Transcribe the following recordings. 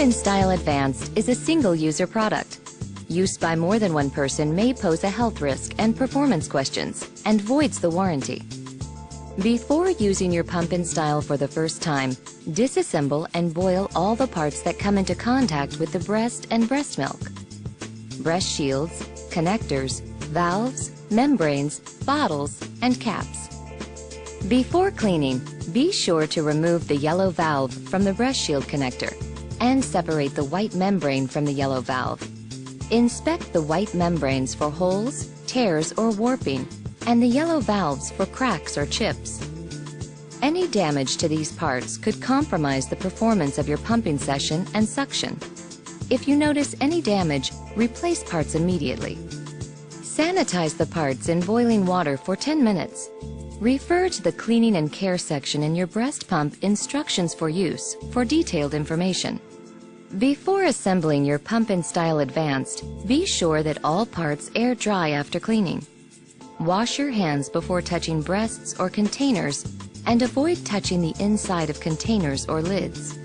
Pump-In Style Advanced is a single-user product. Use by more than one person may pose a health risk and performance questions, and voids the warranty. Before using your Pump-In Style for the first time, disassemble and boil all the parts that come into contact with the breast and breast milk. Breast shields, connectors, valves, membranes, bottles, and caps. Before cleaning, be sure to remove the yellow valve from the breast shield connector and separate the white membrane from the yellow valve. Inspect the white membranes for holes, tears, or warping, and the yellow valves for cracks or chips. Any damage to these parts could compromise the performance of your pumping session and suction. If you notice any damage, replace parts immediately. Sanitize the parts in boiling water for 10 minutes. Refer to the cleaning and care section in your breast pump instructions for use for detailed information. Before assembling your Pump-In Style Advanced, be sure that all parts air dry after cleaning. Wash your hands before touching breasts or containers and avoid touching the inside of containers or lids.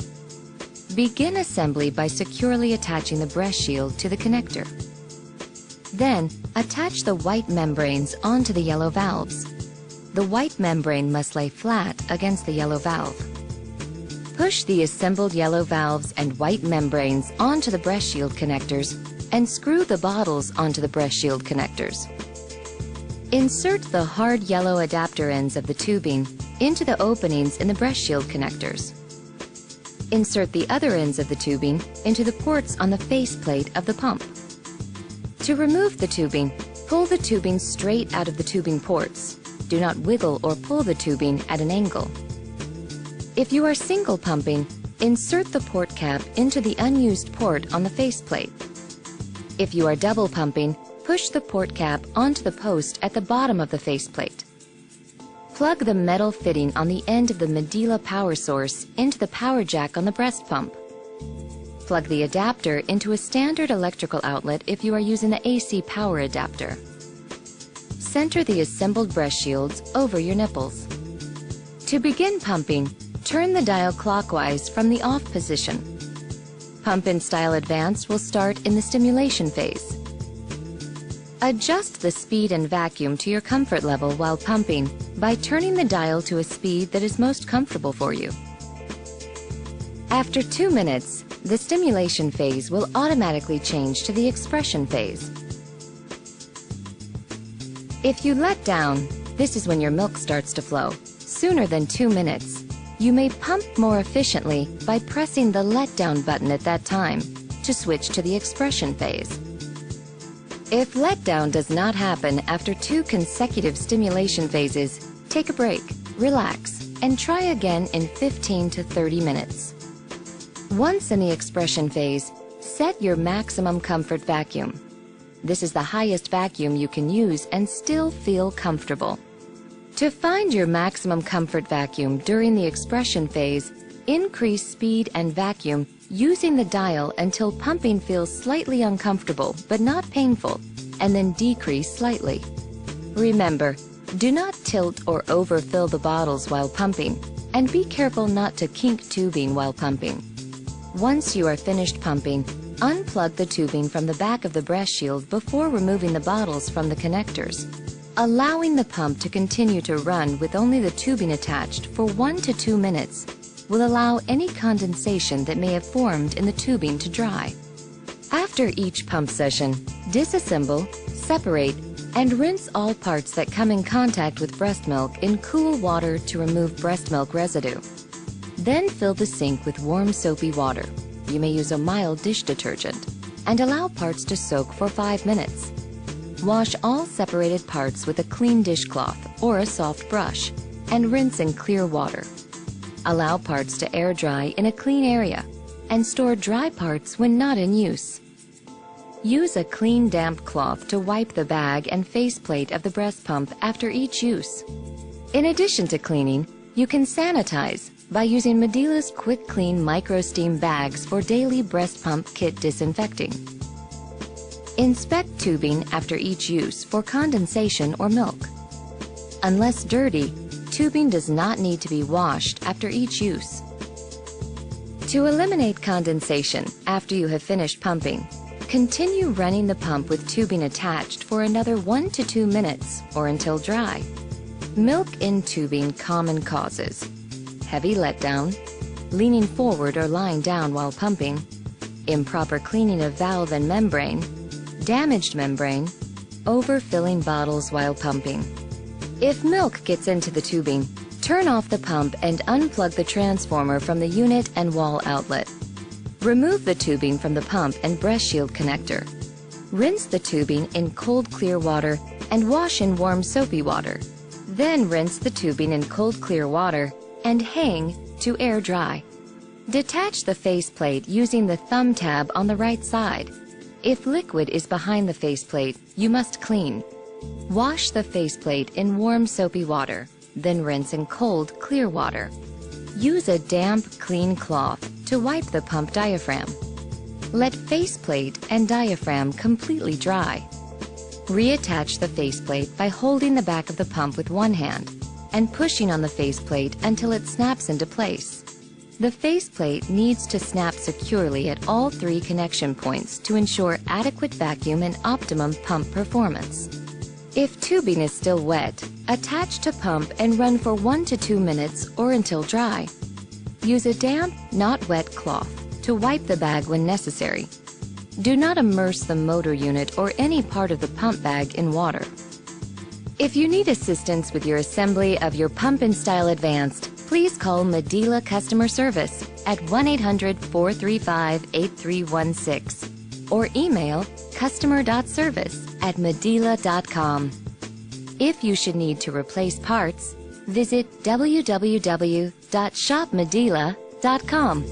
Begin assembly by securely attaching the breast shield to the connector. Then, attach the white membranes onto the yellow valves. The white membrane must lay flat against the yellow valve. Push the assembled yellow valves and white membranes onto the breast shield connectors and screw the bottles onto the breast shield connectors. Insert the hard yellow adapter ends of the tubing into the openings in the breast shield connectors. Insert the other ends of the tubing into the ports on the faceplate of the pump. To remove the tubing, pull the tubing straight out of the tubing ports. Do not wiggle or pull the tubing at an angle. If you are single pumping, insert the port cap into the unused port on the faceplate. If you are double pumping, push the port cap onto the post at the bottom of the faceplate. Plug the metal fitting on the end of the Medale power source into the power jack on the breast pump. Plug the adapter into a standard electrical outlet if you are using the AC power adapter. Center the assembled breast shields over your nipples. To begin pumping, turn the dial clockwise from the off position. Pump-In Style Advanced will start in the stimulation phase. Adjust the speed and vacuum to your comfort level while pumping by turning the dial to a speed that is most comfortable for you. After 2 minutes, the stimulation phase will automatically change to the expression phase. If you let down, this is when your milk starts to flow, sooner than 2 minutes. You may pump more efficiently by pressing the letdown button at that time to switch to the expression phase. If letdown does not happen after 2 consecutive stimulation phases, take a break, relax, and try again in 15 to 30 minutes. Once in the expression phase, set your maximum comfort vacuum. This is the highest vacuum you can use and still feel comfortable. To find your maximum comfort vacuum during the expression phase, increase speed and vacuum using the dial until pumping feels slightly uncomfortable but not painful, and then decrease slightly. Remember, do not tilt or overfill the bottles while pumping, and be careful not to kink tubing while pumping. Once you are finished pumping, unplug the tubing from the back of the breast shield before removing the bottles from the connectors. Allowing the pump to continue to run with only the tubing attached for 1 to 2 minutes will allow any condensation that may have formed in the tubing to dry. After each pump session, disassemble, separate, and rinse all parts that come in contact with breast milk in cool water to remove breast milk residue. Then fill the sink with warm soapy water. You may use a mild dish detergent and allow parts to soak for 5 minutes. Wash all separated parts with a clean dishcloth or a soft brush and rinse in clear water. Allow parts to air dry in a clean area and store dry parts when not in use. Use a clean damp cloth to wipe the bag and faceplate of the breast pump after each use. In addition to cleaning, you can sanitize by using Medale's Quick Clean Micro Steam bags for daily breast pump kit disinfecting. Inspect tubing after each use for condensation or milk. Unless dirty, tubing does not need to be washed after each use. To eliminate condensation after you have finished pumping, continue running the pump with tubing attached for another 1 to 2 minutes or until dry. Milk in tubing common causes: heavy letdown, leaning forward or lying down while pumping, improper cleaning of valve and membrane, damaged membrane, overfilling bottles while pumping. If milk gets into the tubing, turn off the pump and unplug the transformer from the unit and wall outlet. Remove the tubing from the pump and breast shield connector. Rinse the tubing in cold clear water and wash in warm soapy water. Then rinse the tubing in cold clear water and hang to air dry. Detach the faceplate using the thumb tab on the right side. If liquid is behind the faceplate, you must clean. Wash the faceplate in warm soapy water, then rinse in cold clear water. Use a damp, clean cloth to wipe the pump diaphragm. Let faceplate and diaphragm completely dry. Reattach the faceplate by holding the back of the pump with one hand and pushing on the faceplate until it snaps into place. The faceplate needs to snap securely at all 3 connection points to ensure adequate vacuum and optimum pump performance. If tubing is still wet, attach to pump and run for 1 to 2 minutes or until dry. Use a damp, not wet cloth to wipe the bag when necessary. Do not immerse the motor unit or any part of the pump bag in water. If you need assistance with your assembly of your Pump and Style Advanced, please call Medale Customer Service at 1-800-435-8316 or email customer.service@medale.com. If you should need to replace parts, visit www.shopmedale.com.